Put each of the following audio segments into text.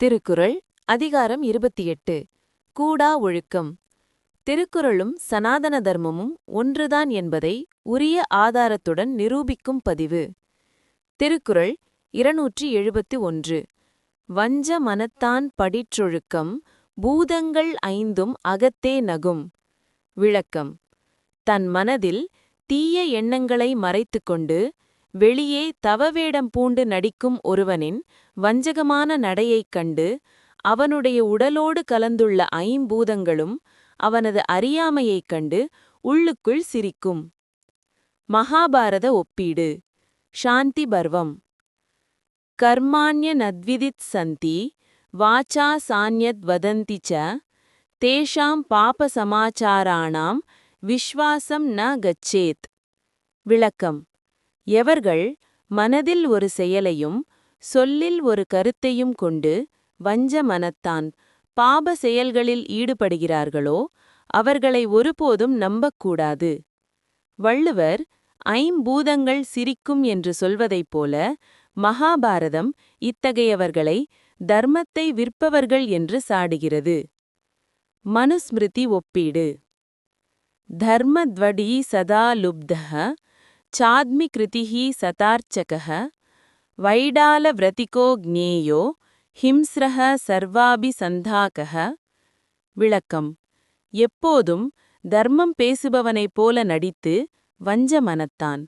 திருக்குறள் அதிகாரம் 28 கூடா ஒழுக்கம். திருக்குறளும் சனாதன தர்மமும் ஒன்றுதான் என்பதை உரிய ஆதாரத்துடன் நிரூபிக்கும் பதிவு. திருக்குறள் 271. வஞ்ச மனத்தான் படிற்றொழுக்கம் பூதங்கள் ஐந்தும் அகத்தே நகும். விளக்கம். தன் மனதில் தீய எண்ணங்களை மறைத்துக்கொண்டு வெளியே தவவேடம் பூண்டு நடிக்கும் ஒருவனின் வஞ்சகமான நடையைக் கண்டு அவனுடைய உடலோடு கலந்துள்ள ஐம்பூதங்களும் அவனது அறியாமையைக் கண்டு உள்ளுக்குள் சிரிக்கும். மகாபாரத ஒப்பீடு. சாந்தி பர்வம். கர்மாண்ய நத்விதித் சந்தி வாச்சா சான்யத் வதந்தி ச தேஷாம் பாப சமாச்சாராணாம் விஸ்வாசம் ந கச்சேத். விளக்கம். எவர்கள் மனதில் ஒரு செயலையும் சொல்லில் ஒரு கருத்தையும் கொண்டு வஞ்ச மனத்தான் பாப செயல்களில் ஈடுபடுகிறார்களோ அவர்களை ஒருபோதும் நம்பக்கூடாது. வள்ளுவர் ஐம்பூதங்கள் சிரிக்கும் என்று சொல்வதைப் போல மகாபாரதம் இத்தகையவர்களை தர்மத்தை விற்பவர்கள் என்று சாடுகிறது. மனுஸ்மிருதி ஒப்பீடு. தர்மத்வடி சதா லுப்தஹ சாத்மி கிருதிஹி சதார்ச்சகஹ வைடால விரதிகோ க்ஞேயோ ஹிம்ஸ்ரஹ சர்வாபி சந்தாகஹ. விளக்கம். எப்போதும் தர்மம் பேசுபவனைப் போல நடித்து வஞ்ச மனத்தான்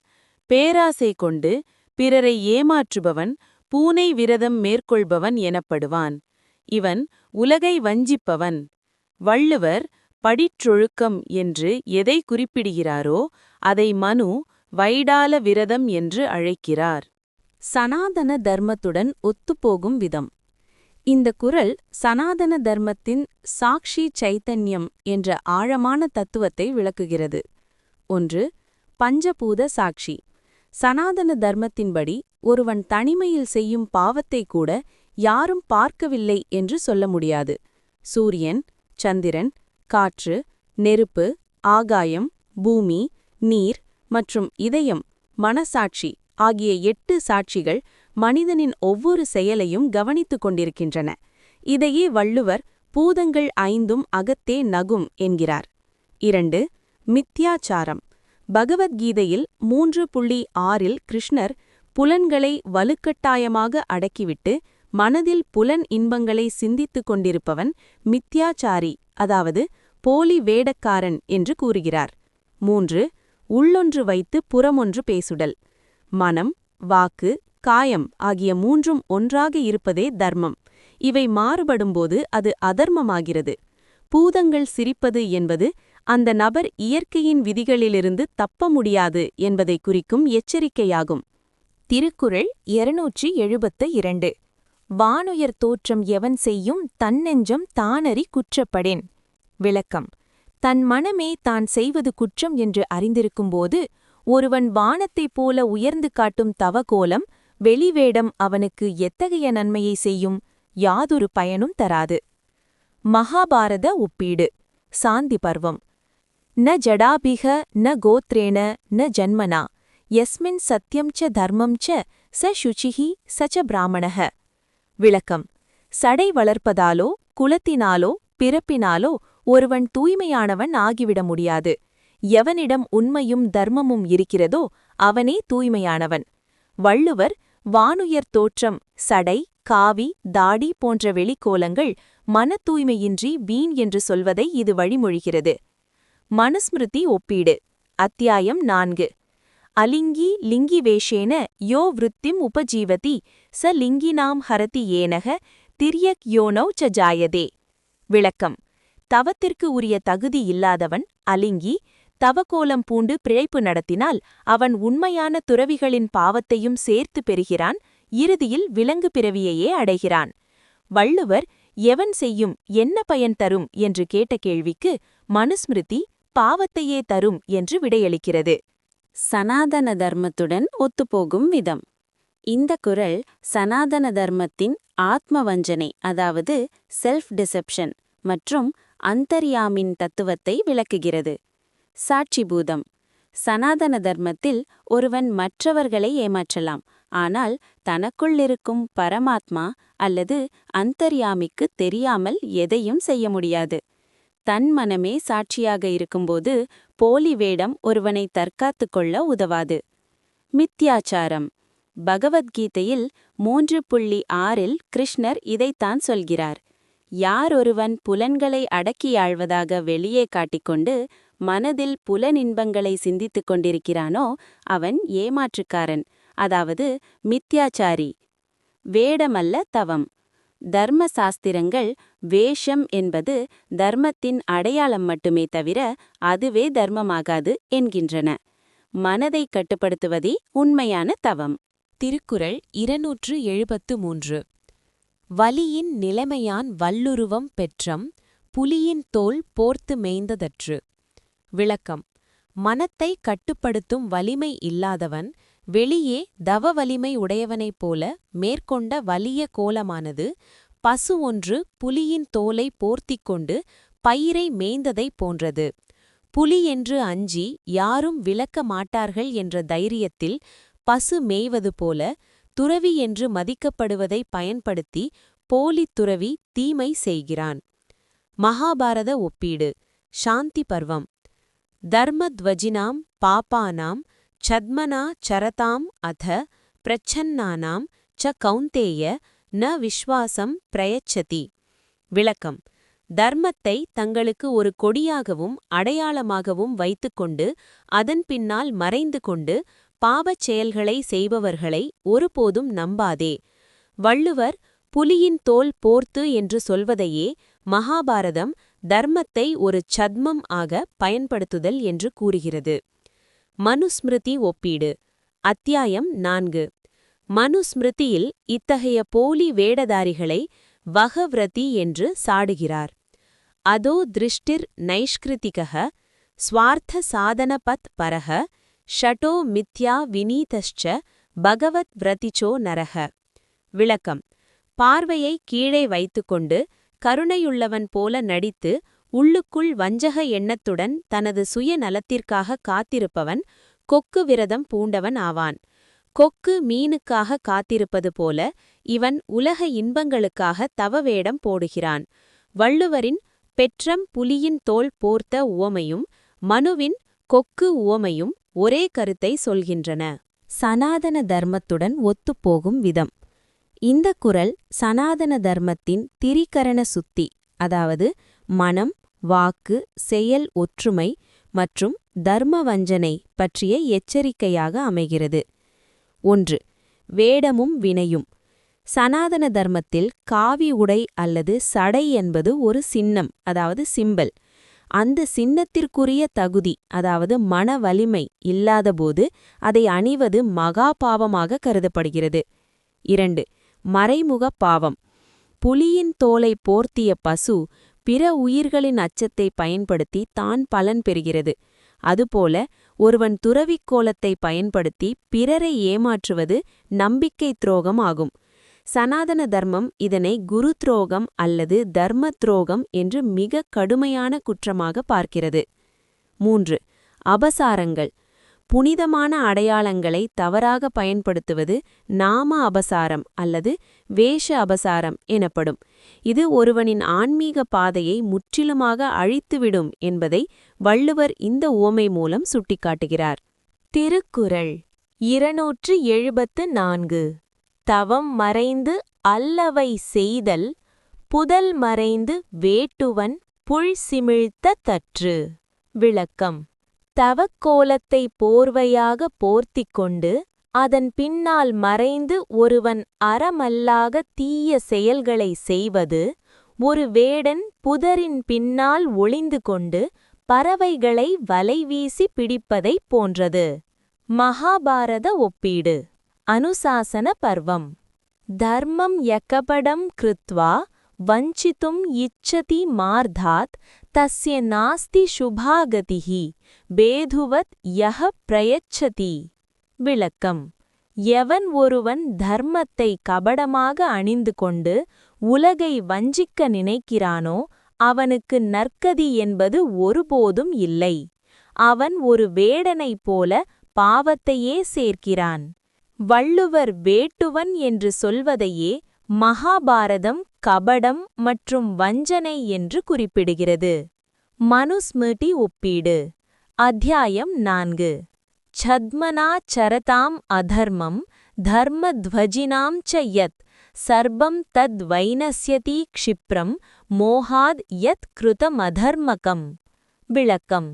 பேராசை கொண்டு பிறரை ஏமாற்றுபவன் பூனை விரதம் மேற்கொள்பவன் எனப்படுவான். இவன் உலகை வஞ்சிப்பவன். வள்ளுவர் படிற்றொழுக்கம் என்று எதை குறிப்பிடுகிறாரோ அதை மனு வைடால விரதம் என்று அழைக்கிறார். சனாதன தர்மத்துடன் ஒத்துப்போகும் விதம். இந்த குறள் சனாதன தர்மத்தின் சாக்ஷி சைத்தன்யம் என்ற ஆழமான தத்துவத்தை விளக்குகிறது. 1. பஞ்சபூத சாட்சி. சனாதன தர்மத்தின்படி ஒருவன் தனிமையில் செய்யும் பாவத்தை கூட யாரும் பார்க்கவில்லை என்று சொல்ல முடியாது. சூரியன், சந்திரன், காற்று, நெருப்பு, ஆகாயம், பூமி, நீர் மற்றும் இதயம், மனசாட்சி ஆகிய 8 சாட்சிகள் மனிதனின் ஒவ்வொரு செயலையும் கவனித்துக் கொண்டிருக்கின்றன. இதையே வள்ளுவர் பூதங்கள் ஐந்தும் அகத்தே நகும் என்கிறார். 2. மித்யாச்சாரம். பகவத்கீதையில் 3.6 கிருஷ்ணர் புலன்களை வலுக்கட்டாயமாக அடக்கிவிட்டு மனதில் புலன் இன்பங்களை சிந்தித்துக் கொண்டிருப்பவன் மித்யாச்சாரி, அதாவது போலி வேடக்காரன் என்று கூறுகிறார். 3. உள்ளொன்று வைத்து புறமொன்று பேசுடல். மனம், வாக்கு, காயம் ஆகிய 3ம் ஒன்றாக இருப்பதே தர்மம். இவை மாறுபடும்போது அது அதர்மமாகிறது. பூதங்கள் சிரிப்பது என்பது அந்த நபர் இயற்கையின் விதிகளிலிருந்து தப்ப முடியாது என்பதை குறிக்கும் எச்சரிக்கையாகும். திருக்குறள் 272. வானுயர் தோற்றம் எவன் செய்யும் தன்னெஞ்சம் தானறி குற்றப்படேன். விளக்கம். தன் மனமே தான் செய்வது குற்றம் என்று அறிந்திருக்கும்போது ஒருவன் வானத்தைப் போல உயர்ந்து காட்டும் தவகோலம், வெளிவேடம் அவனுக்கு எத்தகைய நன்மையை செய்யும்? யாதொரு பயனும் தராது. மகாபாரத ஒப்பீடு. சாந்தி பர்வம். ந ஜடாபிக ந கோத்ரேண ந ஜன்மனா யஸ்மின் சத்யம் ச தர்மம் ச ச சுசிஹி ச ச பிராமணஹ. விளக்கம். சடை வளர்ப்பதாலோ குலத்தினாலோ பிறப்பினாலோ ஒருவன் தூய்மையானவன் ஆகிவிட முடியாது. எவனிடம் உண்மையும் தர்மமும் இருக்கிறதோ அவனே தூய்மையானவன். வள்ளுவர் வானுயர் தோற்றம், சடை, காவி, தாடி போன்ற வெளிக்கோலங்கள் மன தூய்மையின்றி வீண் என்று சொல்வதை இது வழிமொழிகிறது. மனுஸ்மிருதி ஒப்பீடு. அத்தியாயம் 4. அலிங்கி லிங்கிவேஷேன யோ விருத்திம் உபஜீவதி ச லிங்கினாம் ஹரதி ஏனக திரியக் யோனௌ ச ஜாயதே. விளக்கம். தவத்திற்கு உரிய தகுதி இல்லாதவன் அலிங்கி தவக்கோலம் பூண்டு பிழைப்பு நடத்தினால் அவன் உண்மையான துறவிகளின் பாவத்தையும் சேர்த்து பெறுகிறான். இறுதியில் விலங்கு பிறவியையே அடைகிறான். வள்ளுவர் எவன் செய்யும் என்ன பயன் தரும் என்று கேட்ட கேள்விக்கு மனுஸ்மிருதி பாவத்தையே தரும் என்று விடையளிக்கிறது. சனாதன தர்மத்துடன் ஒத்துப்போகும் விதம். இந்த குறள் சனாதன தர்மத்தின் ஆத்ம வஞ்சனை, அதாவது செல்ஃப் டிசெப்ஷன் மற்றும் அந்தர்யாமின் தத்துவத்தை விளக்குகிறது. சாட்சிபூதம். சனாதன தர்மத்தில் ஒருவன் மற்றவர்களை ஏமாற்றலாம், ஆனால் தனக்குள்ளிருக்கும் பரமாத்மா அல்லது அந்தர்யாமிக்கு தெரியாமல் எதையும் செய்ய முடியாது. தன் மனமே சாட்சியாக இருக்கும்போது போலி வேடம் ஒருவனை தற்காத்துக் கொள்ள உதவாது. மித்யாச்சாரம். பகவத்கீதையில் 3.6இல் கிருஷ்ணர் இதைத்தான் சொல்கிறார். யார் ஒருவன் புலன்களை அடக்கியாழ்வதாக வெளியே காட்டிக்கொண்டு மனதில் புலனின்பங்களை சிந்தித்துக் கொண்டிருக்கிறானோ அவன் ஏமாற்றுக்காரன், அதாவது மித்யாச்சாரி. வேடமல்ல தவம். தர்ம சாஸ்திரங்கள் வேஷம் என்பது தர்மத்தின் அடையாளம் மட்டுமே தவிர அதுவே தர்மமாகாது என்கின்றன. மனதை கட்டுப்படுத்துவதே உண்மையான தவம். திருக்குறள் 273. வலியின் நிலைமையான் வல்லுருவம் பெற்றம் புலியின் தோல் போர்த்து மேய்ந்ததற்று. விளக்கம். மனத்தை கட்டுப்படுத்தும் வலிமை இல்லாதவன் வெளியே தவ வலிமை உடையவனைப் போல மேற்கொண்ட வலிய கோலமானது பசு ஒன்று புலியின் தோலை போர்த்திக் கொண்டு பயிரை மேய்ந்ததைப் போன்றது. புலி என்று அஞ்சி யாரும் விலக்க மாட்டார்கள் என்ற தைரியத்தில் பசு மேய்வது போல துறவி என்று மதிக்கப்படுவதை பயன்படுத்தி போலித் துறவி தீமை செய்கிறான். மகாபாரத ஒப்பீடு. சாந்தி பர்வம். தர்மத்வஜினாம் பாபானாம் சத்மனா சரதாம் அத பிரச்சன்னானாம் ச கௌந்தேய ந விஸ்வாசம் பிரயச்சதி. விளக்கம். தர்மத்தை தங்களுக்கு ஒரு கொடியாகவும் அடையாளமாகவும் வைத்துக்கொண்டு அதன் பின்னால் மறைந்து கொண்டு பாவச் செயல்களை செய்பவர்களை ஒருபோதும் நம்பாதே. வள்ளுவர் புலியின் தோல் போர்த்து என்று சொல்வதையே மகாபாரதம் தர்மத்தை ஒரு சத்மம் ஆக பயன்படுத்துதல் என்று கூறுகிறது. மனுஸ்மிருதி ஒப்பீடு. அத்தியாயம் 4. மனுஸ்மிருதியில் இத்தகைய போலி வேடதாரிகளை வகவ்ரதி என்று சாடுகிறார். அதோ திருஷ்டிர் நைஷ்கிருதிகः ஸ்வார்த்த சாதனபத் பரஹ ஷட்டோ மித்யா வினீதஸ்ச பகவத் விரதிச்சோ நரஹ. விளக்கம். பார்வையை கீழே வைத்துக்கொண்டு கருணையுள்ளவன் போல நடித்து உள்ளுக்குள் வஞ்சக எண்ணத்துடன் தனது சுயநலத்திற்காக காத்திருப்பவன் கொக்கு விரதம் பூண்டவன் ஆவான். கொக்கு மீனுக்காக காத்திருப்பது போல இவன் உலக இன்பங்களுக்காக தவவேடம் போடுகிறான். வள்ளுவரின் பெற்றம் புலியின் தோல் போர்த்த உவமையும் மனுவின் கொக்கு உவமையும் ஒரே கருத்தை சொல்கின்றன. சனாதன தர்மத்துடன் ஒத்துப்போகும் விதம். இந்த குறள் சனாதன தர்மத்தின் திரிகரண சுத்தி, அதாவது மனம், வாக்கு, செயல் ஒற்றுமை மற்றும் தர்ம வஞ்சனை பற்றிய எச்சரிக்கையாக அமைகிறது. 1. வேடமும் வினையும். சனாதன தர்மத்தில் காவி உடை அல்லது சடை என்பது ஒரு சின்னம், அதாவது சிம்பல். அந்த சின்னத்திற்குரிய தகுதி, அதாவது மன வலிமை இல்லாதபோது அதை அணிவது மகா பாவமாக கருதப்படுகிறது. 2. மறைமுக பாவம். புலியின் தோலை போர்த்திய பசு பிற உயிர்களின் அச்சத்தை பயன்படுத்தி தான் பலன் பெறுகிறது. அதுபோல ஒருவன் துறவிக் கோலத்தை பயன்படுத்தி பிறரை ஏமாற்றுவது நம்பிக்கை துரோகம் ஆகும். சனாதன தர்மம் இதனை குரு துரோகம் அல்லது தர்ம துரோகம் என்று மிக கடுமையான குற்றமாக பார்க்கிறது. 3. அபசாரங்கள். புனிதமான அடையாளங்களை தவறாக பயன்படுத்துவது நாம அபசாரம் அல்லது வேஷ அபசாரம் எனப்படும். இது ஒருவனின் ஆன்மீக பாதையை முற்றிலுமாக அழித்துவிடும் என்பதை வள்ளுவர் இந்த உவமை மூலம் சுட்டிக்காட்டுகிறார். திருக்குறள் 274. தவம் மறைந்து அல்லவை செய்தல் புதல் மறைந்து வேட்டுவன் புள் சிமிழ்த்த தற்று. விளக்கம். தவக்கோலத்தை போர்வையாக போர்த்திக் கொண்டு அதன் பின்னால் மறைந்து ஒருவன் அறமல்லாக தீய செயல்களை செய்வது ஒரு வேடன் புதரின் பின்னால் ஒளிந்து கொண்டு பறவைகளை வலைவீசி பிடிப்பதைப் போன்றது. மகாபாரத ஒப்பீடு. அனுசாசன பர்வம். தர்மம் யக்கபடம் கிருத்வா வஞ்சித்தும் இச்சதி மார்தாத் தஸ்ய நாஸ்தி சுபாகதிஹி பேதுவத் யஹ பிரயச்சதி. விளக்கம். எவன் ஒருவன் தர்மத்தை கபடமாக அணிந்து கொண்டு உலகை வஞ்சிக்க நினைக்கிறானோ அவனுக்கு நற்கதி என்பது ஒருபோதும் இல்லை. அவன் ஒரு வேடனைப் போல பாவத்தையே சேர்க்கிறான். வள்ளுவர் வேட்டுவன் என்று சொல்வதையே மகாபாரதம் கபடம் மற்றும் வஞ்சனை என்று குறிப்பிடுகிறது. மனுஸ்மிருதி ஒப்பீடு. அத்தியாயம் 4. சத்மனா சரதாம் அதர்மம் தர்மத்வஜினாம் ச யத் சர்பம் தத் வைனஸ்யதி க்ஷிப்ரம் மோஹாத் யத் கிருதமதர்மகம். விளக்கம்.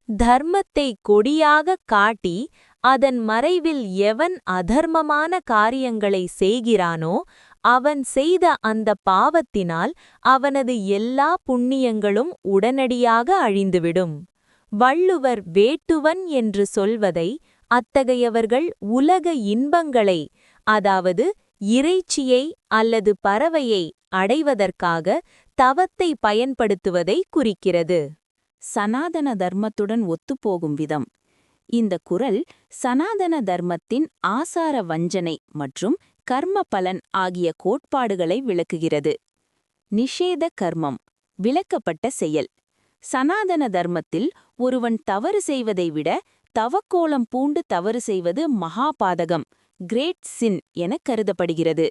தர்மத்தை கொடியாகக் காட்டி அதன் மறைவில் எவன் அதர்மமான காரியங்களை செய்கிறானோ அவன் செய்த அந்த பாவத்தினால் அவனது எல்லா புண்ணியங்களும் உடனடியாக அழிந்துவிடும். வள்ளுவர் வேட்டுவன் என்று சொல்வதை அத்தகையவர்கள் உலக இன்பங்களை, அதாவது இறைச்சியை அல்லது பறவையை அடைவதற்காக தவத்தை பயன்படுத்துவதை குறிக்கிறது. சனாதன தர்மத்துடன் ஒத்துப்போகும் விதம். இந்த குறள் சனாதன தர்மத்தின் ஆசார வஞ்சனை மற்றும் கர்ம பலன் ஆகிய கோட்பாடுகளை விளக்குகிறது. நிஷேத கர்மம், விலக்கப்பட்ட செயல். சனாதன தர்மத்தில் ஒருவன் தவறு செய்வதை விட தவக்கோலம் பூண்டு தவறு செய்வது மகாபாதகம், கிரேட் சின் என கருதப்படுகிறது.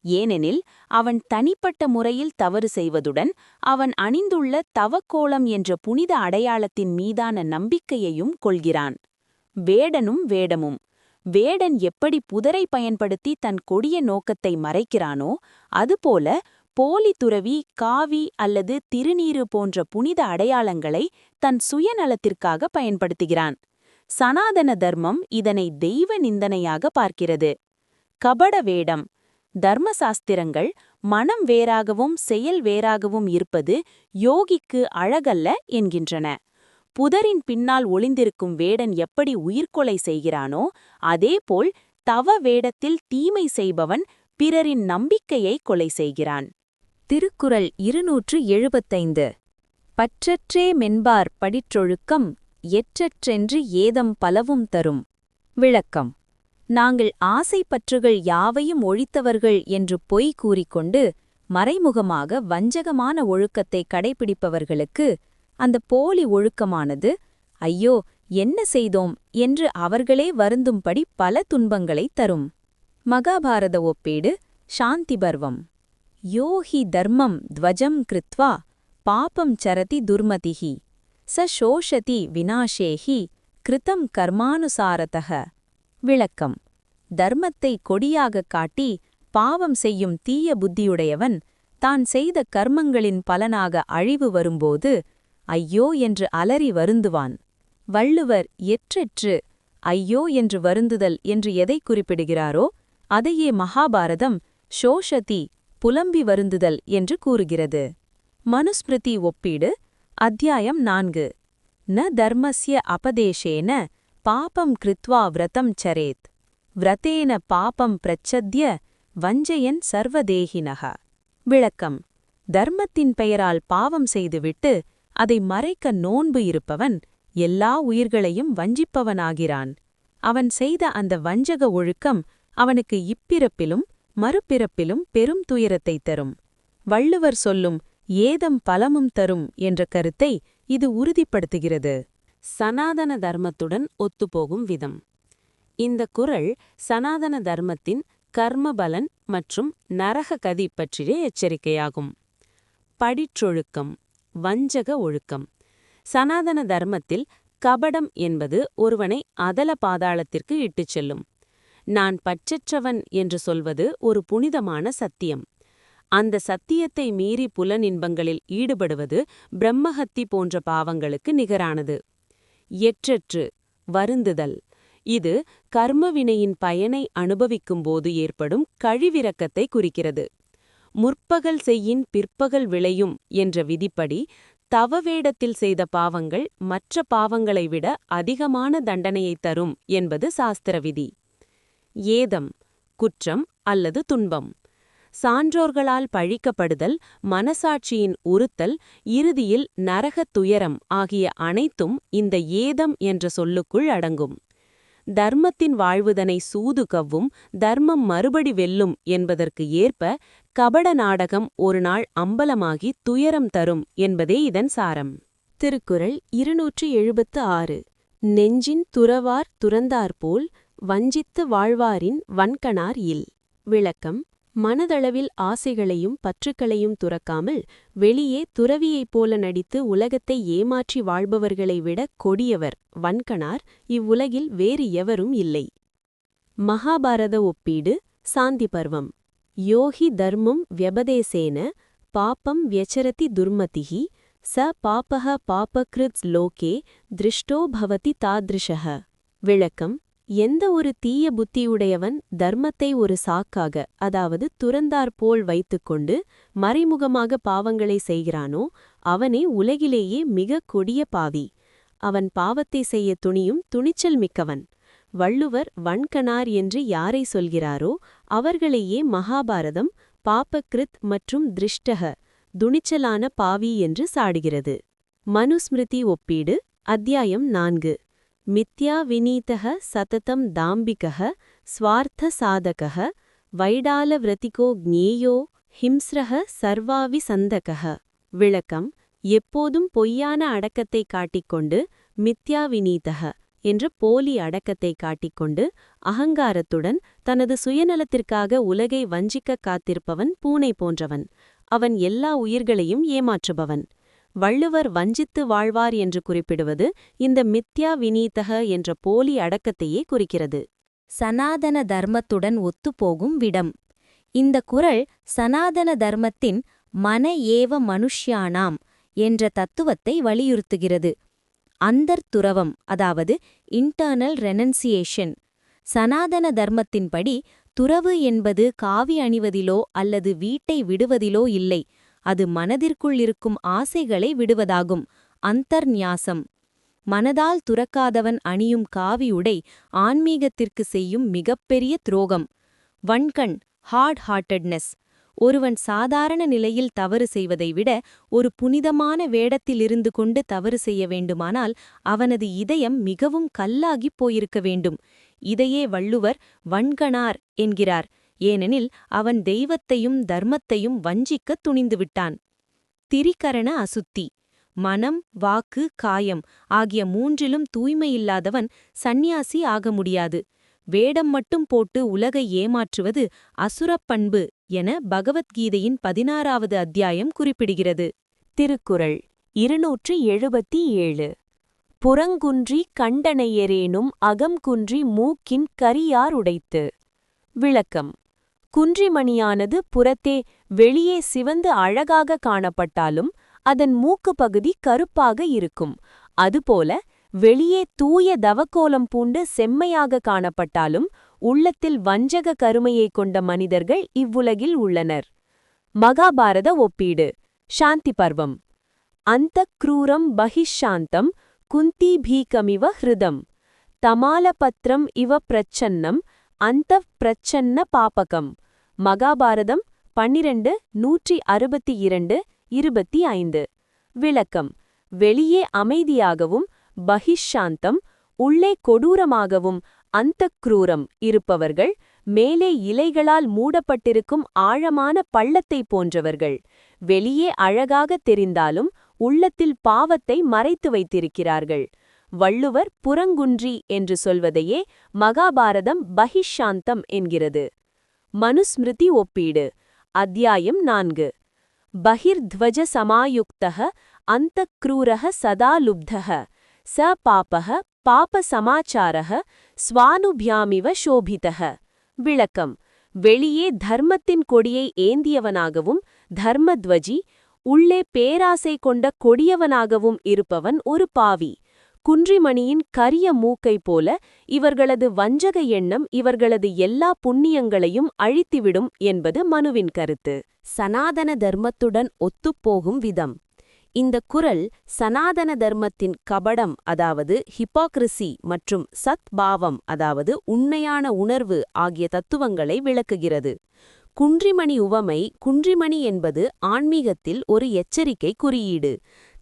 ஏனெனில் அவன் தனிப்பட்ட முறையில் தவறு செய்வதுடன் அவன் அணிந்துள்ள தவக்கோலம் என்ற புனித அடையாளத்தின் மீதான நம்பிக்கையையும் கொள்கிறான். வேடனும் வேடமும். வேடன் எப்படி புதரை பயன்படுத்தி தன் கொடிய நோக்கத்தை மறைக்கிறானோ அதுபோல போலி துறவி காவி அல்லது திருநீறு போன்ற புனித அடையாளங்களை தன் சுயநலத்திற்காக பயன்படுத்துகிறான். சனாதன தர்மம் இதனை தெய்வ நிந்தனையாக பார்க்கிறது. கபட வேடம். தர்மசாஸ்திரங்கள் மனம் வேறாகவும் செயல் வேறாகவும் இருப்பது யோகிக்கு அழகல்ல என்கின்றன. புதரின் பின்னால் ஒளிந்திருக்கும் வேடன் எப்படி உயிர்கொலை செய்கிறானோ அதேபோல் தவ வேடத்தில் தீமை செய்பவன் பிறரின் நம்பிக்கையை கொலை செய்கிறான். திருக்குறள் 275. பற்றற்றே மென்பார் படிற்றொழுக்கம் எற்றற்றென்று ஏதம் பலவும் தரும். விளக்கம். நாங்கள் ஆசைப்பற்றுகள் யாவையும் ஒழித்தவர்கள் என்று பொய் கூறிக்கொண்டு மறைமுகமாக வஞ்சகமான ஒழுக்கத்தை கடைபிடிப்பவர்களுக்கு அந்த போலி ஒழுக்கமானது ஐயோ என்ன செய்தோம் என்று அவர்களே வருந்தும்படி பல துன்பங்களைத் தரும். மகாபாரத ஒப்பீடு. சாந்தி பர்வம். யோ ஹி தர்மம் த்வஜம் கிருத்வா பாபம் சரதி துர்மதிஹி ச சோஷதி விநாசேஹி கிருதம் கர்மானுசாரதஹ. விளக்கம். தர்மத்தை கொடியாகக் காட்டி பாவம் செய்யும் தீய புத்தியுடையவன் தான் செய்த கர்மங்களின் பலனாக அழிவு வரும்போது ஐயோ என்று அலறி வருந்துவான். வள்ளுவர் எற்றெற்று ஐயோ என்று வருந்துதல் என்று எதை குறிப்பிடுகிறாரோ அதையே மகாபாரதம் சோஷதி புலம்பி வருந்துதல் என்று கூறுகிறது. மனுஸ்மிருதி ஒப்பீடு. அத்தியாயம் 4. ந தர்மஸ்ய அபதேசேன பாபம் கிருத்வா விரதம் சரேத் விரதேன பாபம் பிரச்சத்ய வஞ்சயன் சர்வதேஹினஹ. விளக்கம். தர்மத்தின் பெயரால் பாவம் செய்துவிட்டு அதை மறைக்க நோன்பு இருப்பவன் எல்லா உயிர்களையும் வஞ்சிப்பவனாகிறான். அவன் செய்த அந்த வஞ்சக ஒழுக்கம் அவனுக்கு இப்பிறப்பிலும் மறுபிறப்பிலும் பெரும் துயரத்தைத் தரும். வள்ளுவர் சொல்லும் ஏதம் பலமும் தரும் என்ற கருத்தை இது உறுதிப்படுத்துகிறது. சனாதன தர்மத்துடன் ஒத்துப்போகும் விதம். இந்த குறள் சனாதன தர்மத்தின் கர்மபலன் மற்றும் நரக கதி பற்றிய எச்சரிக்கையாகும். படிற்றொழுக்கம், வஞ்சக ஒழுக்கம். சனாதன தர்மத்தில் கபடம் என்பது ஒருவனை அதல பாதாளத்திற்கு இட்டுச் செல்லும். நான் பற்றற்றவன் என்று சொல்வது ஒரு புனிதமான சத்தியம். அந்த சத்தியத்தை மீறி புலனின்பங்களில் ஈடுபடுவது பிரம்மஹத்தி போன்ற பாவங்களுக்கு நிகரானது. எற்றற்று வருந்துதல். இது கர்மவினையின் பயனை அனுபவிக்கும்போது ஏற்படும் கழிவிரக்கத்தை குறிக்கிறது. முற்பகல் செய்யின் பிற்பகல் விளையும் என்ற விதிப்படி தவவேடத்தில் செய்த பாவங்கள் மற்ற பாவங்களை விட அதிகமான தண்டனையைத் தரும் என்பது சாஸ்திர விதி. ஏதம் குற்றம் அல்லது துன்பம். சான்றோர்களால் பழிக்கப்படுதல், மனசாட்சியின் உறுத்தல், இறுதியில் நரகத் துயரம் ஆகிய அனைத்தும் இந்த ஏதம் என்ற சொல்லுக்குள் அடங்கும். தர்மத்தின் வாழ்வுதனை சூது கவ்வும், தர்மம் மறுபடி வெல்லும் என்பதற்கு ஏற்ப கபட நாடகம் ஒரு நாள் அம்பலமாகி துயரம் தரும் என்பதே இதன் சாரம். திருக்குறள் 276. நெஞ்சின் துறவார் துறந்தாற்போல் வஞ்சித்து வாழ்வாரின் வன்கணார் இல். விளக்கம்: மனதளவில் ஆசைகளையும் பற்றுக்களையும் துறக்காமல் வெளியே துறவியைப் போல நடித்து உலகத்தை ஏமாற்றி வாழ்பவர்களை விட கொடியவர் வன்கணார் இவ்வுலகில் வேறு எவரும் இல்லை. மகாபாரத ஒப்பீடு. சாந்தி பர்வம். யோகி தர்மம் வியபதேசேன பாப்பம் வியச்சரதி துர்மதிஹி ச பாபஹ பாபக்ருத்ஸ் லோகே திருஷ்டோ பவதி தாத்ருஷஹ. விளக்கம்: எந்த ஒரு தீய புத்தியுடையவன் தர்மத்தை ஒரு சாக்காக, அதாவது துறந்தாற்போல் வைத்துக்கொண்டு மறைமுகமாக பாவங்களை செய்கிறானோ அவனே உலகிலேயே மிக கொடிய பாவி. அவன் பாவத்தை செய்ய துணியும் துணிச்சல் மிக்கவன். வள்ளுவர் வன்கணார் என்று யாரை சொல்கிறாரோ அவர்களையே மகாபாரதம் பாபக்ருத் மற்றும் திருஷ்டக துணிச்சலான பாவி என்று சாடுகிறது. மனுஸ்மிருதி ஒப்பீடு. அத்தியாயம் 4. மித்யா வினீதக சததம் தாம்பிகக ஸ்வார்த்த சாதகக வைடால விரதிகோ ஞேயோ ஹிம்ஸ்ரஹ சர்வாவி சந்தகக. விளக்கம்: எப்போதும் பொய்யான அடக்கத்தை காட்டிக்கொண்டு மித்யா வினீதக என்ற போலி அடக்கத்தை காட்டிக்கொண்டு அகங்காரத்துடன் தனது சுயநலத்திற்காக உலகை வஞ்சிக்க காத்திருப்பவன் பூனை போன்றவன். அவன் எல்லா உயிர்களையும் ஏமாற்றுபவன். வள்ளுவர் வஞ்சித்து வாழ்வார் என்று குறிப்பிடுவது இந்த மித்யா வினீதக என்ற போலி அடக்கத்தையே குறிக்கிறது. சனாதன தர்மத்துடன் ஒத்துப்போகும் விடம். இந்த குறள் சனாதன தர்மத்தின் மன ஏவ மனுஷ்யானாம் என்ற தத்துவத்தை வலியுறுத்துகிறது. அந்தர்துறவம், அதாவது இன்டர்னல் ரெனன்சியேஷன். சனாதன தர்மத்தின்படி துறவு என்பது காவி அணிவதிலோ அல்லது வீட்டை விடுவதிலோ இல்லை. அது மனதிற்குள் இருக்கும் ஆசைகளை விடுவதாகும். அந்தர்நியாசம். மனதால் துறக்காதவன் அணியும் காவி உடை ஆன்மீகத்திற்கு செய்யும் மிகப்பெரிய துரோகம். வன்கண், ஹார்ட் ஹார்ட்டட்னஸ். ஒருவன் சாதாரண நிலையில் தவறு செய்வதை விட ஒரு புனிதமான வேடத்திலிருந்து கொண்டு தவறு செய்ய வேண்டுமானால் அவனது இதயம் மிகவும் கல்லாகிப் போயிருக்க வேண்டும். இதையே வள்ளுவர் வன்கணார் என்கிறார். ஏனெனில் அவன் தெய்வத்தையும் தர்மத்தையும் வஞ்சிக்கத் துணிந்துவிட்டான். திரிகரண அசுத்தி. மனம், வாக்கு, காயம் ஆகிய மூன்றிலும் தூய்மையில்லாதவன் சந்நியாசி ஆக முடியாது. வேடம் மட்டும் போட்டு உலகை ஏமாற்றுவது அசுரப்பண்பு என பகவத்கீதையின் 16வது அத்தியாயம் குறிப்பிடுகிறது. திருக்குறள் 277. புறங்குன்றி கண்டனையரேனும் அகம்குன்றி மூக்கின் கரியார் உடைத்து. விளக்கம்: குன்றிமணியானது புறத்தே வெளியே சிவந்து அழகாக காணப்பட்டாலும் அதன் மூக்கு பகுதி கருப்பாக இருக்கும். அதுபோல வெளியே தூய தவக்கோலம் பூண்டு செம்மையாக காணப்பட்டாலும் உள்ளத்தில் வஞ்சக கருமையைக் கொண்ட மனிதர்கள் இவ்வுலகில் உள்ளனர். மகாபாரத ஒப்பீடு. சாந்தி பர்வம். அந்தக்ரூரம் பகிஷாந்தம் குந்தீபீகமிவ ஹிருதம் தமாலபத்ரம் இவ பிரச்சன்னம் அந்தப் பிரச்சன்ன பாபகம். மகாபாரதம் 12:162-25. விளக்கம்: வெளியே அமைதியாகவும் பகிஷாந்தம் உள்ளே கொடூரமாகவும் அந்தக்ரூரம் இருப்பவர்கள் மேலே இலைகளால் மூடப்பட்டிருக்கும் ஆழமான பள்ளத்தைப் போன்றவர்கள். வெளியே அழகாகத் தெரிந்தாலும் உள்ளத்தில் பாவத்தை மறைத்து வைத்திருக்கிறார்கள். வள்ளுவர் புறங்குன்றி என்று சொல்வதையே மகாபாரதம் பகிஷாந்தம் என்கிறது. மனுஸ்மிருதி ஒப்பீடு. அத்தியாயம் 4. பகிர்த்வஜ சமாயுக்தஹ அந்தக்ரூரஹ சதா லுப்தஹ ச பாபஹ பாப சமாச்சாரஹ ஸ்வானுபியாமிவ சோபிதஹ. விளக்கம்: வெளியே தர்மத்தின் கொடியை ஏந்தியவனாகவும் தர்மத்வஜி, உள்ளே பேராசை கொண்ட கொடியவனாகவும் இருப்பவன் ஒரு பாவி. குன்றிமணியின் கரிய மூக்கைப் போல இவர்களது வஞ்சக எண்ணம் இவர்களது எல்லா புண்ணியங்களையும் அழித்துவிடும் என்பது மனுவின் கருத்து. சனாதன தர்மத்துடன் ஒத்துப்போகும் விதம். இந்த குறள் சனாதன தர்மத்தின் கபடம், அதாவது ஹிப்போக்ரிசி, மற்றும் சத்பாவம், அதாவது உண்மையான உணர்வு ஆகிய தத்துவங்களை விளக்குகிறது. குன்றிமணி உவமை. குன்றிமணி என்பது ஆன்மீகத்தில் ஒரு எச்சரிக்கை குறியீடு.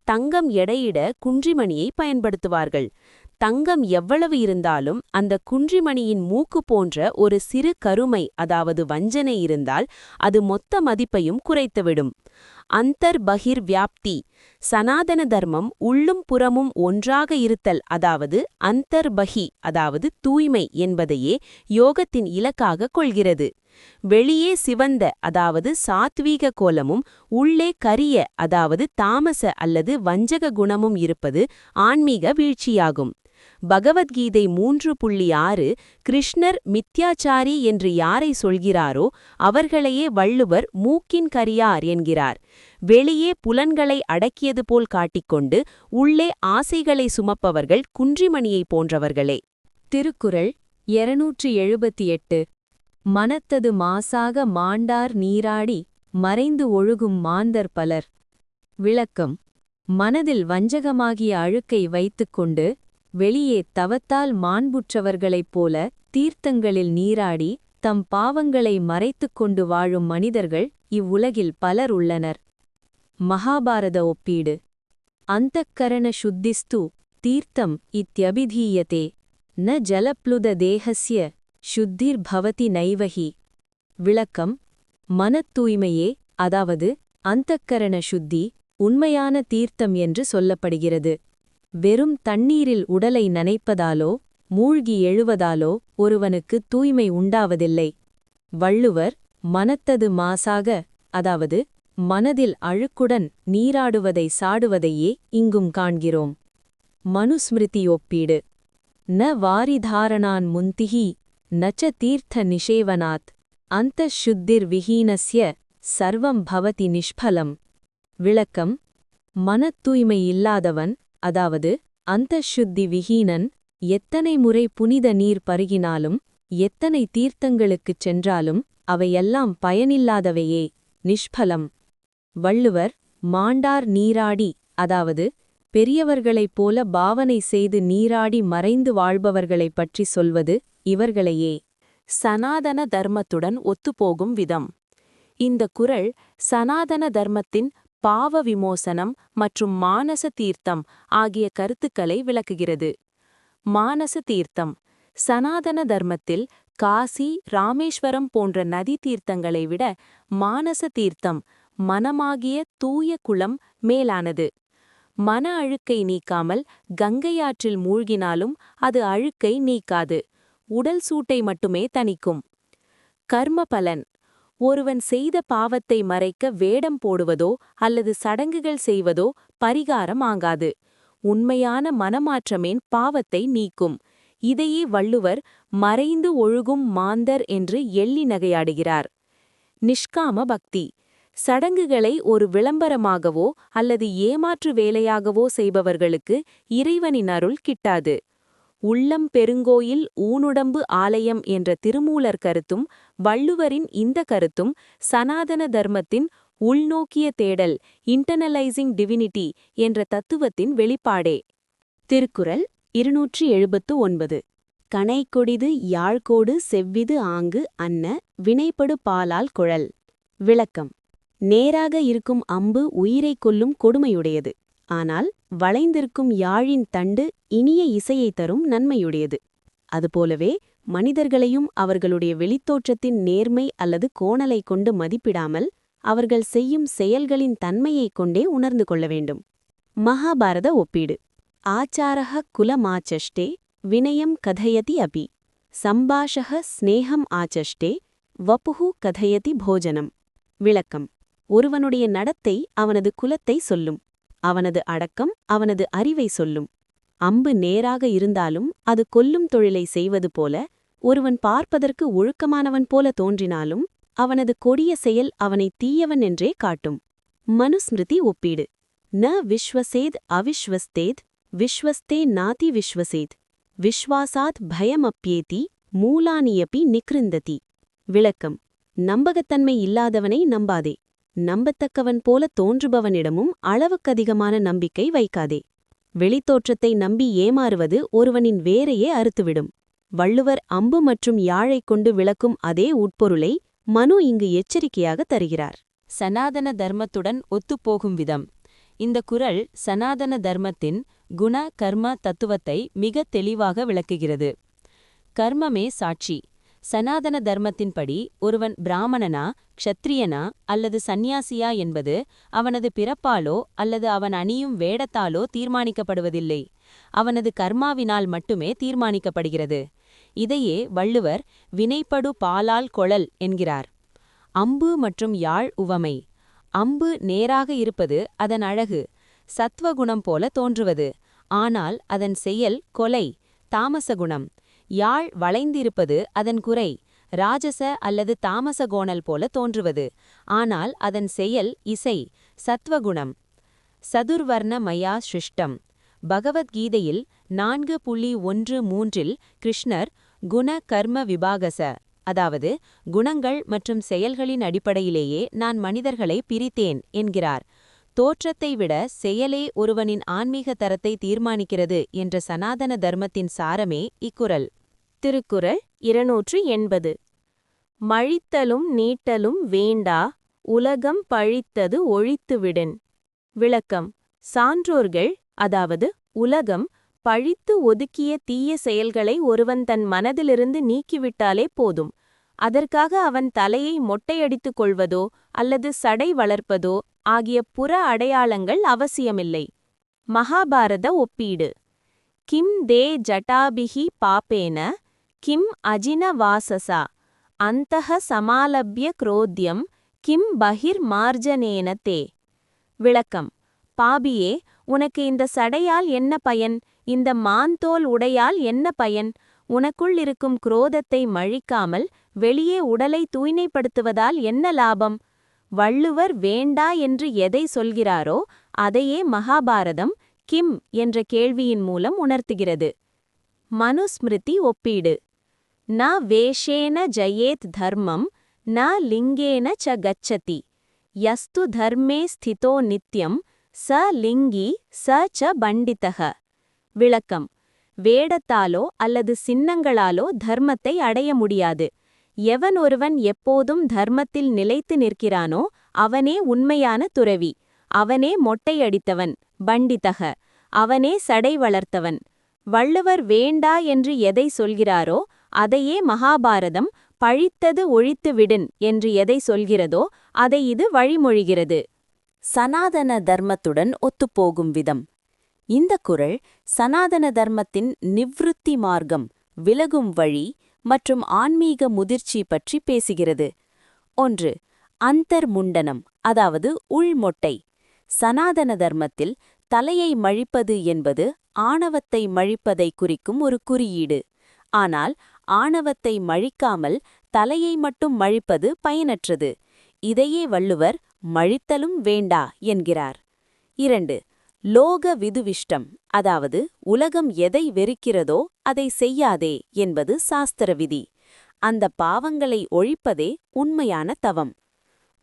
தங்கம் எடையிட குன்றிமணியை பயன்படுத்துவார்கள். தங்கம் எவ்வளவு இருந்தாலும் அந்த குன்றிமணியின் மூக்கு போன்ற ஒரு சிறு கருமை, அதாவது வஞ்சனை இருந்தால் அது மொத்த மதிப்பையும் குறைத்துவிடும். அந்தர்பகிர் வியாப்தி. சனாதன தர்மம் உள்ளும் புறமும் ஒன்றாக இருத்தல், அதாவது அந்தர்பகி, அதாவது தூய்மை என்பதையே யோகத்தின் இலக்காக கொள்கிறது. வெளியே சிவந்த, அதாவது சாத்வீக கோலமும் உள்ளே கரிய, அதாவது தாமச அல்லது வஞ்சக குணமும் இருப்பது ஆன்மீக வீழ்ச்சியாகும். பகவத்கீதை 3.6 கிருஷ்ணர் மித்யாச்சாரி என்று யாரை சொல்கிறாரோ அவர்களையே வள்ளுவர் மூக்கின் கரியார் என்கிறார். வெளியே புலன்களை அடக்கியது போல் காட்டிக்கொண்டு உள்ளே ஆசைகளை சுமப்பவர்கள் குன்றிமணியைப் போன்றவர்களே. திருக்குறள் 278. மனத்தது மாசாக மாண்டார் நீராடி மறைந்து ஒழுகும் மாந்தர் பலர். விளக்கம்: மனதில் வஞ்சகமாகிய அழுக்கை வைத்துக்கொண்டு வெளியே தவத்தால் மாண்புற்றவர்களைப் போல தீர்த்தங்களில் நீராடி தம் பாவங்களை மறைத்துக் கொண்டு வாழும் மனிதர்கள் இவ்வுலகில் பலர் உள்ளனர். மகாபாரத ஒப்பீடு. அந்தக்கரண சுத்திஸ்து தீர்த்தம் இத்யபிதீயதே ந ஜலப்ளுத தேஹஸ்ய சுத்திர் பவதி நைவஹி. விளக்கம்: மனத் தூய்மையே, அதாவது அந்தக்கரண சுத்தி உண்மையான தீர்த்தம் என்று சொல்லப்படுகிறது. வெறும் தண்ணீரில் உடலை நனைப்பதாலோ மூழ்கி எழுவதாலோ ஒருவனுக்கு தூய்மை உண்டாவதில்லை. வள்ளுவர் மனத்தது மாசாக, அதாவது மனதில் அழுக்குடன் நீராடுவதை சாடுவதையே இங்கும் காண்கிறோம். மனுஸ்மிருதி ஒப்பீடு. ந வாரிதாரணான் முந்திஹி நச்ச தீர்த்த நிஷேவனாத் அந்தಃசுத்திர் விஹீனஸ்ய சர்வம் பவதி நிஷ்பலம். விளக்கம்: மனத் தூய்மை இல்லாதவன், அதாவது அந்தಃசுத்தி விஹீனன், எத்தனை முறை புனித நீர் பருகினாலும் எத்தனை தீர்த்தங்களுக்குச் சென்றாலும் அவையெல்லாம் பயனில்லாதவையே, நிஷ்பலம். வள்ளுவர் மாண்டார் நீராடி, அதாவது பெரியவர்களைப் போல பாவனை செய்து நீராடி மறைந்து வாழ்பவர்களைப் பற்றி சொல்வது இவர்களையே. சனாதன தர்மத்துடன் ஒத்துப்போகும் விதம். இந்த குறள் சனாதன தர்மத்தின் பாவ விமோசனம் மற்றும் மானச தீர்த்தம் ஆகிய கருத்துக்களை விளக்குகிறது. மானச தீர்த்தம். சனாதன தர்மத்தில் காசி, ராமேஸ்வரம் போன்ற நதி தீர்த்தங்களை விட மானச தீர்த்தம், மனமாகிய தூய குளம், மேலானது. மன அழுக்கை நீக்காமல் கங்கையாற்றில் மூழ்கினாலும் அது அழுக்கை நீக்காது, உடல் சூட்டை மட்டுமே தணிக்கும். கர்ம பலன். ஒருவன் செய்த பாவத்தை மறைக்க வேடம் போடுவதோ அல்லது சடங்குகள் செய்வதோ பரிகாரம் ஆகாது. உண்மையான மனமாற்றமேன் பாவத்தை நீக்கும். இதையே வள்ளுவர் மறைந்து ஒழுகும் மாந்தர் என்று எள்ளி நகையாடுகிறார். நிஷ்காம பக்தி. சடங்குகளை ஒரு விளம்பரமாகவோ அல்லது ஏமாற்று வேலையாகவோ செய்பவர்களுக்கு இறைவனின் அருள் கிட்டாது. உள்ளம் பெருங்கோயில் ஊனுடம்பு ஆலயம் என்ற திருமூலர் கருத்தும் வள்ளுவரின் இந்த கருத்தும் சனாதன தர்மத்தின் உள்நோக்கிய தேடல், இன்டர்னலைசிங் டிவினிட்டி என்ற தத்துவத்தின் வெளிப்பாடே. திருக்குறள் 279. கணைக்கொடிது யாழ்கோடு செவ்விது ஆங்கு அன்ன வினைப்படு பாலால் குழல். விளக்கம்: நேராக இருக்கும் அம்பு உயிரைக் கொல்லும் கொடுமையுடையது. ஆனால் வளைந்திருக்கும் யாழின் தண்டு இனிய இசையை தரும் நன்மையுடையது. அதுபோலவே மனிதர்களையும் அவர்களுடைய வெளித்தோற்றத்தின் நேர்மை அல்லது கோணலை கொண்டு மதிப்பிடாமல் அவர்கள் செய்யும் செயல்களின் தன்மையைக் கொண்டே உணர்ந்து கொள்ள வேண்டும். மகாபாரத ஒப்பீடு. ஆச்சாரஹ குலமாச்சஷ்டே வினயம் கதயதி அபி சம்பாஷஹ ஸ்நேகம் ஆச்சஷ்டே வபுஹு கதயதி போஜனம். விளக்கம்: ஒருவனுடைய நடத்தை அவனது குலத்தை சொல்லும், அவனது அடக்கம் அவனது அறிவை சொல்லும். அம்பு நேராக இருந்தாலும் அது கொல்லும் தொழிலை செய்வது போல, ஒருவன் பார்ப்பதற்கு ஒழுக்கமானவன் போல தோன்றினாலும் அவனது கொடிய செயல் அவனை தீயவன் என்றே காட்டும். மனுஸ்மிருதி ஒப்பீடு. ந விஸ்வசேத் அவிஸ்வஸ்தேத் விஸ்வஸ்தே நாதி விஸ்வசேத் விஸ்வாசாத் பயமப்யேதி மூலானியப்பி நிக்ருந்ததி. விளக்கம்: நம்பகத்தன்மை இல்லாதவனை நம்பாதே, நம்பத்தக்கவன் போல தோன்றுபவனிடமும் அளவுக்கதிகமான நம்பிக்கை வைக்காதே. வெளித்தோற்றத்தை நம்பி ஏமாறுவது ஒருவனின் வேரையே அறுத்துவிடும். வள்ளுவர் அம்பு மற்றும் யாழைக் கொண்டு விளக்கும் அதே உட்பொருளை மனு இங்கு எச்சரிக்கையாக தருகிறார். சனாதன தர்மத்துடன் ஒத்துப்போகும் விதம். இந்த குறள் சனாதன தர்மத்தின் குண கர்ம தத்துவத்தை மிக தெளிவாக விளக்குகிறது. கர்மமே சாட்சி. சனாதன தர்மத்தின்படி ஒருவன் பிராமணனா, க்ஷத்ரியனா அல்லது சந்நியாசியா என்பது அவனது பிறப்பாலோ அல்லது அவன் அணியும் வேடத்தாலோ தீர்மானிக்கப்படுவதில்லை. அவனது கர்மாவினால் மட்டுமே தீர்மானிக்கப்படுகிறது. இதையே வள்ளுவர் வினைப்படு பாலால் கொளல் என்கிறார். அம்பு மற்றும் யாழ் உவமை. அம்பு நேராக இருப்பது அதன் அழகு, சத்வகுணம் போல தோன்றுவது. ஆனால் அதன் செயல் கொலை, தாமசகுணம். யாழ் வளைந்திருப்பது அதன் குறை, ராஜச அல்லது தாமச கோணல் போல தோன்றுவது. ஆனால் அதன் செயல் இசை, சத்வகுணம். சதுர்வர்ண மயா சிருஷ்டம். பகவத்கீதையில் 4.13 கிருஷ்ணர் குண கர்ம விபாகச, அதாவது குணங்கள் மற்றும் செயல்களின் அடிப்படையிலேயே நான் மனிதர்களை பிரித்தேன் என்கிறார். தோற்றத்தை விட செயலே ஒருவனின் ஆன்மீக தரத்தை தீர்மானிக்கிறது என்ற சனாதன தர்மத்தின் சாரமே இக்குறள். திருக்குறள் 280. மழித்தலும் நீட்டலும் வேண்டா, உலகம் பழித்தது ஒழித்துவிடின். விளக்கம். சான்றோர்கள், அதாவது உலகம் பழித்து ஒதுக்கிய தீய செயல்களை ஒருவன் தன் மனதிலிருந்து நீக்கிவிட்டாலே போதும். அதற்காக அவன் தலையை மொட்டையடித்துக் கொள்வதோ அல்லது சடை வளர்ப்பதோ ஆகிய புற அடையாளங்கள் அவசியமில்லை. மகாபாரத ஒப்பீடு. கிம் தே ஜட்டாபிஹி பாபேன கிம் அஜின வாசசா அந்தஹ சமாலப்ய குரோத்யம் கிம் பஹிர் மார்ஜனேன தே. விளக்கம். பாபியே, உனக்கு இந்த சடையால் என்ன பயன்? இந்த மான்தோல் உடையால் என்ன பயன்? உனக்குள் இருக்கும் குரோதத்தை மழிக்காமல் வெளியே உடலை தூய்மைப்படுத்துவதால் என்ன லாபம்? வள்ளுவர் வேண்டா என்று எதை சொல்கிறாரோ அதையே மகாபாரதம் கிம் என்ற கேள்வியின் மூலம் உணர்த்துகிறது. மனுஸ்மிருதி ஒப்பீடு. ந வேஷேன ஜயேத் தர்மம் ந லிங்கேன ச கச்சதி. யஸ்து தர்மே ஸ்திதோ நித்யம் ச லிங்கி ச ச பண்டிதஹ. விளக்கம். வேடத்தாலோ அல்லது சின்னங்களாலோ தர்மத்தை அடைய முடியாது. எவன் ஒருவன் எப்போதும் தர்மத்தில் நிலைத்து நிற்கிறானோ அவனே உண்மையான துறவி. அவனே மொட்டையடித்தவன், பண்டிதக. அவனே சடை வளர்த்தவன். வள்ளுவர் வேண்டா என்று எதை சொல்கிறாரோ அதையே மகாபாரதம் பழித்தது ஒழித்துவிடின் என்று எதை சொல்கிறதோ அதை இது வழிமொழிகிறது. சனாதன தர்மத்துடன் ஒத்துப்போகும் விதம். இந்த குறள் சனாதன தர்மத்தின் நிவ்ருத்தி மார்க்கம், விலகும் வழி மற்றும் ஆன்மீக முதிர்ச்சி பற்றி பேசுகிறது. 1. அந்தர்முண்டனம், அதாவது உள்மொட்டை. சனாதன தர்மத்தில் தலையை மழிப்பது என்பது ஆணவத்தை மழிப்பதை குறிக்கும் ஒரு குறியீடு. ஆனால் ஆணவத்தை மழிக்காமல் தலையை மட்டும் மழிப்பது பயனற்றது. இதையே வள்ளுவர் மழித்தலும் வேண்டா என்கிறார். 2. லோக விதுவிஷ்டம், அதாவது உலகம் எதை வெறுக்கிறதோ அதை செய்யாதே என்பது சாஸ்திர விதி. அந்த பாவங்களை ஒழிப்பதே உண்மையான தவம்.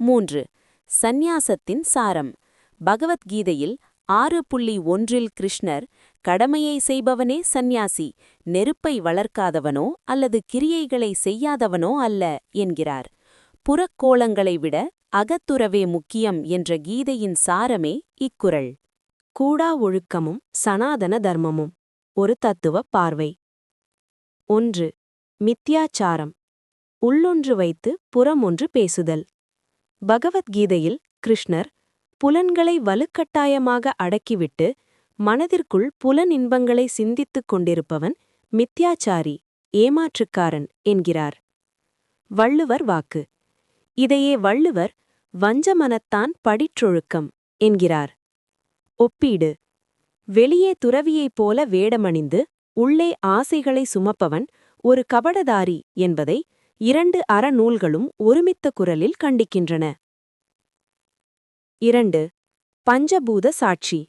3. சந்நியாசத்தின் சாரம். பகவத்கீதையில் 6.1 கிருஷ்ணர் கடமையை செய்பவனே சந்நியாசி, நெருப்பை வளர்க்காதவனோ அல்லது கிரியைகளை செய்யாதவனோ அல்ல என்கிறார். புறக்கோளங்களை விட அகத்துறவே முக்கியம் என்ற கீதையின் சாரமே இக்குறள். கூடா ஒழுக்கமும் சனாதன தர்மமும். ஒரு தத்துவ பார்வை. 1. மித்யாச்சாரம். உள்ளொன்று வைத்து புறமொன்று பேசுதல். பகவத்கீதையில் கிருஷ்ணர் புலன்களை வலுக்கட்டாயமாக அடக்கிவிட்டு மனதிற்குள் புலன் இன்பங்களை சிந்தித்துக் கொண்டிருப்பவன் மித்யாச்சாரி, ஏமாற்றுக்காரன் என்கிறார். வள்ளுவர் வாக்கு. இதையே வள்ளுவர் வஞ்சமனத்தான் படிற்றொழுக்கம் என்கிறார். ஒப்பீடு. வெளியே துறவியைப் போல வேடமணிந்து உள்ளே ஆசைகளை சுமப்பவன் ஒரு கபடதாரி என்பதை 2 அறநூல்களும் ஒருமித்த குரலில் கண்டிக்கின்றன. 2. பஞ்சபூத சாட்சி.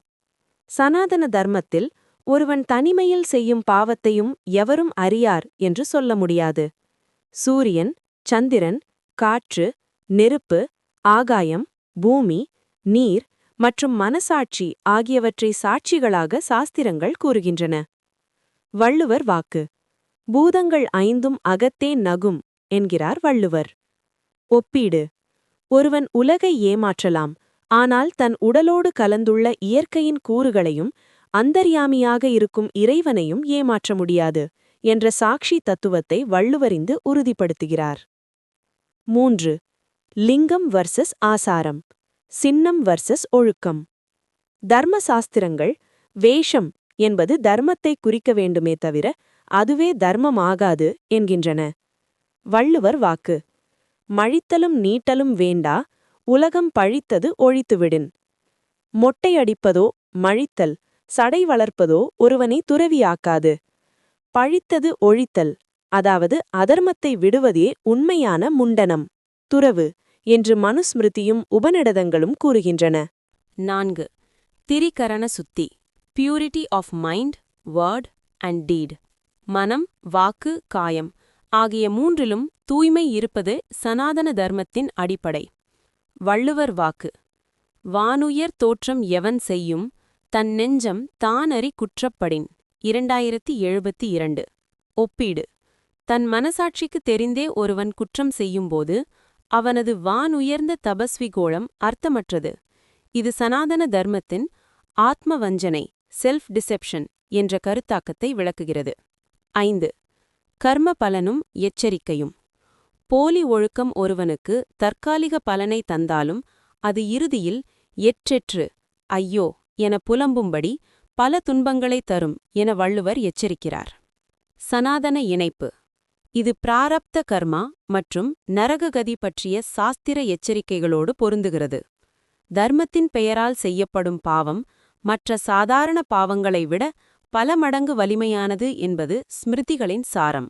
சனாதன தர்மத்தில் ஒருவன் தனிமையில் செய்யும் பாவத்தையும் எவரும் அறியார் என்று சொல்ல முடியாது. சூரியன், சந்திரன், காற்று, நெருப்பு, ஆகாயம், பூமி, நீர் மற்றும் மனசாட்சி ஆகியவற்றை சாட்சிகளாக சாஸ்திரங்கள் கூறுகின்றன. வள்ளுவர் வாக்கு. பூதங்கள் 5 அகத்தே நகும் என்கிறார் வள்ளுவர். ஒப்பீடு. ஒருவன் உலகை ஏமாற்றலாம், ஆனால் தன் உடலோடு கலந்துள்ள இயற்கையின் கூறுகளையும் அந்தர்யாமியாக இருக்கும் இறைவனையும் ஏமாற்ற முடியாது என்ற சாட்சி தத்துவத்தை வள்ளுவரிந்து உறுதிப்படுத்துகிறார். 3. லிங்கம் வர்சஸ் ஆசாரம், சின்னம் வர்சஸ் ஒழுக்கம். தர்ம சாஸ்திரங்கள் வேஷம் என்பது தர்மத்தை குறிக்க வேண்டுமே தவிர அதுவே தர்மமாகாது என்கின்றன. வள்ளுவர் வாக்கு: மழித்தலும் நீட்டலும் வேண்டா, உலகம் பழித்தது ஒழித்துவிடின். மொட்டையடிப்பதோ மழித்தல், சடை வளர்ப்பதோ ஒருவனை துறவியாக்காது. பழித்தது ஒழித்தல், அதாவது அதர்மத்தை விடுவதே உண்மையான முண்டனம், துறவு என்று மனுஸ்மிருதியும் உபநிடதங்களும் கூறுகின்றன. 4. திரிகரண சுத்தி, purity of mind, word and deed. மனம், வாக்கு, காயம் ஆகிய மூன்றிலும் தூய்மை இருப்பது சனாதன தர்மத்தின் அடிப்படை. வள்ளுவர் வாக்கு: வானுயர் தோற்றம் எவன் செய்யும், தன் நெஞ்சம் தானறி குற்றப்படின். 2072. ஒப்பீடு: தன் மனசாட்சிக்கு தெரிந்தே ஒருவன் குற்றம் செய்யும்போது அவனது வானுயர்ந்த தபஸ்விகோளம் அர்த்தமற்றது. இது சனாதன தர்மத்தின் ஆத்ம வஞ்சனை, செல்ஃப் டிசெப்ஷன் என்ற கருத்தாக்கத்தை விளக்குகிறது. 5. கர்ம பலனும் எச்சரிக்கையும். போலி ஒழுக்கம் ஒருவனுக்கு தற்காலிக பலனை தந்தாலும் அது இறுதியில் எற்றெற்று, ஐயோ என புலம்பும்படி பல துன்பங்களை தரும் என வள்ளுவர் எச்சரிக்கிறார். சனாதன இணைப்பு: இது பிராரப்த கர்மா மற்றும் நரககதி பற்றிய சாஸ்திர எச்சரிக்கைகளோடு பொருந்துகிறது. தர்மத்தின் பெயரால் செய்யப்படும் பாவம் மற்ற சாதாரண பாவங்களை விட பல மடங்கு வலிமையானது என்பது ஸ்மிருதிகளின் சாரம்.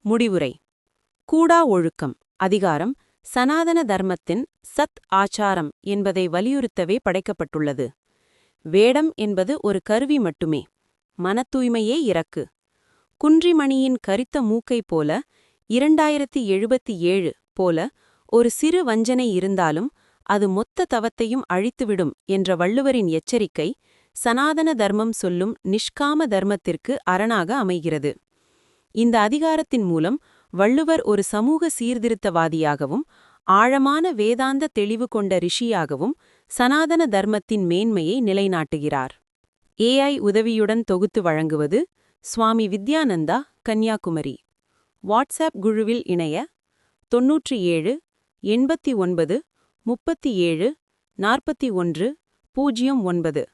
முடிவுரை: கூடா ஒழுக்கம் அதிகாரம் சனாதன தர்மத்தின் சத் ஆச்சாரம் என்பதை வலியுறுத்தவே படைக்கப்பட்டுள்ளது. வேடம் என்பது ஒரு கருவி மட்டுமே, மனத்தூய்மையே இறக்கு. குன்றிமணியின் கரித்த மூக்கை போல 2077 போல ஒரு சிறு வஞ்சனை இருந்தாலும் அது மொத்த தவத்தையும் அழித்துவிடும் என்ற வள்ளுவரின் எச்சரிக்கை சனாதன தர்மம் சொல்லும் நிஷ்காம தர்மத்திற்கு அரணாக அமைகிறது. இந்த அதிகாரத்தின் மூலம் வள்ளுவர் ஒரு சமூக சீர்திருத்தவாதியாகவும் ஆழமான வேதாந்த தெளிவு கொண்ட ரிஷியாகவும் சனாதன தர்மத்தின் மேன்மையை நிலைநாட்டுகிறார். AI உதவியுடன் தொகுத்து வழங்குவது சுவாமி வித்யானந்தா, கன்னியாகுமரி. வாட்ஸ்அப் குழுவில் இணைய 97 89 37 41 09.